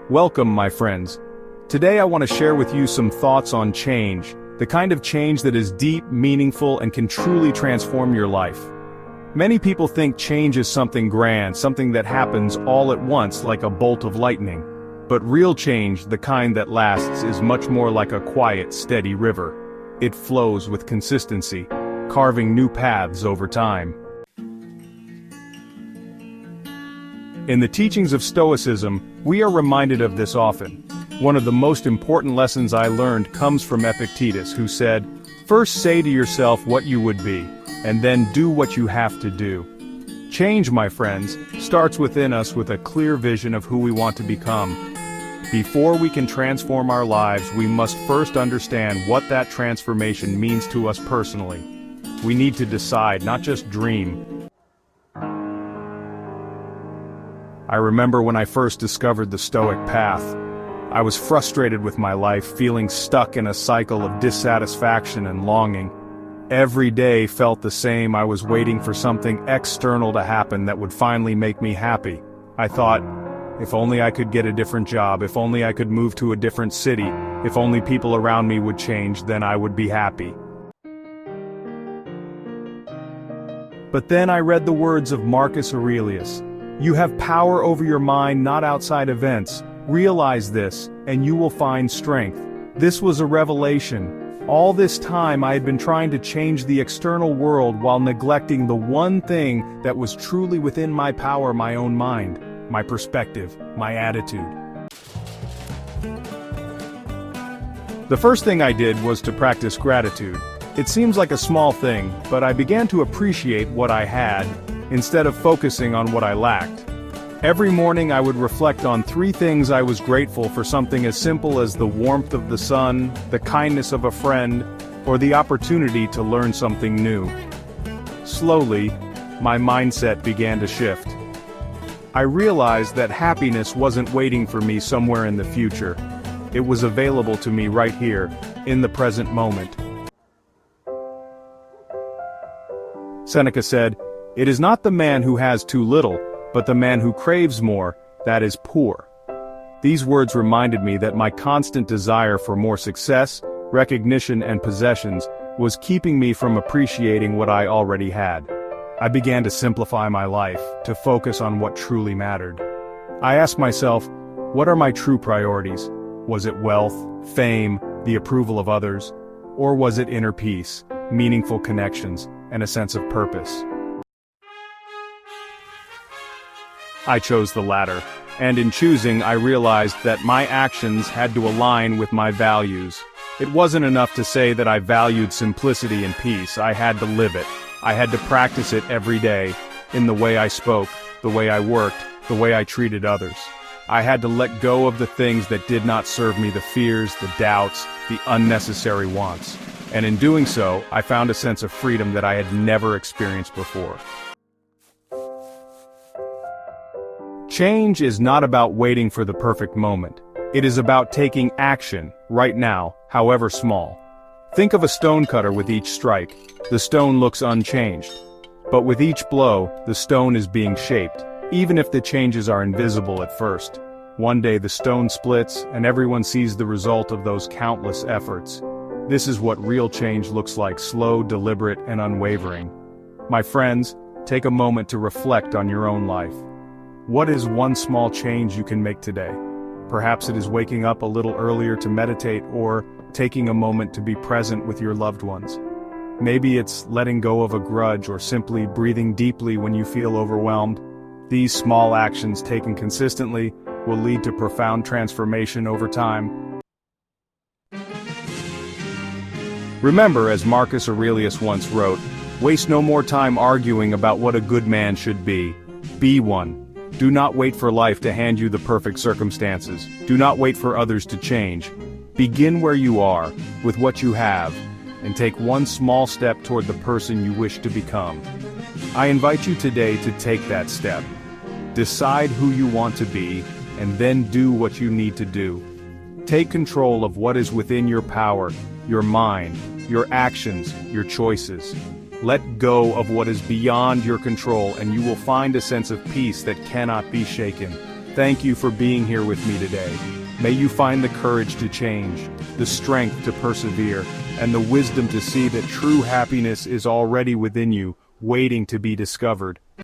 Welcome, my friends. Today I want to share with you some thoughts on change, the kind of change that is deep, meaningful, and can truly transform your life. Many people think change is something grand, something that happens all at once like a bolt of lightning. But real change, the kind that lasts, is much more like a quiet, steady river. It flows with consistency, carving new paths over time. In the teachings of Stoicism, we are reminded of this often. One of the most important lessons I learned comes from Epictetus, who said, "First say to yourself what you would be, and then do what you have to do." Change, my friends, starts within us with a clear vision of who we want to become. Before we can transform our lives, we must first understand what that transformation means to us personally. We need to decide, not just dream. I remember when I first discovered the Stoic path. I was frustrated with my life, feeling stuck in a cycle of dissatisfaction and longing. Every day felt the same. I was waiting for something external to happen that would finally make me happy. I thought, if only I could get a different job, if only I could move to a different city, if only people around me would change, then I would be happy. But then I read the words of Marcus Aurelius. You have power over your mind, not outside events. Realize this, and you will find strength. This was a revelation. All this time I had been trying to change the external world while neglecting the one thing that was truly within my power, my own mind, my perspective, my attitude. The first thing I did was to practice gratitude. It seems like a small thing, but I began to appreciate what I had, instead of focusing on what I lacked. Every morning I would reflect on 3 things I was grateful for, something as simple as the warmth of the sun, the kindness of a friend, or the opportunity to learn something new. Slowly, my mindset began to shift. I realized that happiness wasn't waiting for me somewhere in the future. It was available to me right here, in the present moment. Seneca said, "It is not the man who has too little, but the man who craves more, that is poor." These words reminded me that my constant desire for more success, recognition, and possessions was keeping me from appreciating what I already had. I began to simplify my life, to focus on what truly mattered. I asked myself, what are my true priorities? Was it wealth, fame, the approval of others? Or was it inner peace, meaningful connections, and a sense of purpose? I chose the latter, and in choosing I realized that my actions had to align with my values. It wasn't enough to say that I valued simplicity and peace. I had to live it. I had to practice it every day, in the way I spoke, the way I worked, the way I treated others. I had to let go of the things that did not serve me, the fears, the doubts, the unnecessary wants. And in doing so, I found a sense of freedom that I had never experienced before. Change is not about waiting for the perfect moment. It is about taking action, right now, however small. Think of a stonecutter. With each strike, the stone looks unchanged. But with each blow, the stone is being shaped, even if the changes are invisible at first. One day the stone splits, and everyone sees the result of those countless efforts. This is what real change looks like: slow, deliberate, and unwavering. My friends, take a moment to reflect on your own life. What is one small change you can make today? Perhaps it is waking up a little earlier to meditate, or taking a moment to be present with your loved ones. Maybe it's letting go of a grudge, or simply breathing deeply when you feel overwhelmed. These small actions taken consistently will lead to profound transformation over time. Remember, as Marcus Aurelius once wrote, waste no more time arguing about what a good man should be. Be one. Do not wait for life to hand you the perfect circumstances. Do not wait for others to change. Begin where you are, with what you have, and take one small step toward the person you wish to become. I invite you today to take that step. Decide who you want to be, and then do what you need to do. Take control of what is within your power, your mind, your actions, your choices. Let go of what is beyond your control, and you will find a sense of peace that cannot be shaken. Thank you for being here with me today. May you find the courage to change, the strength to persevere, and the wisdom to see that true happiness is already within you, waiting to be discovered.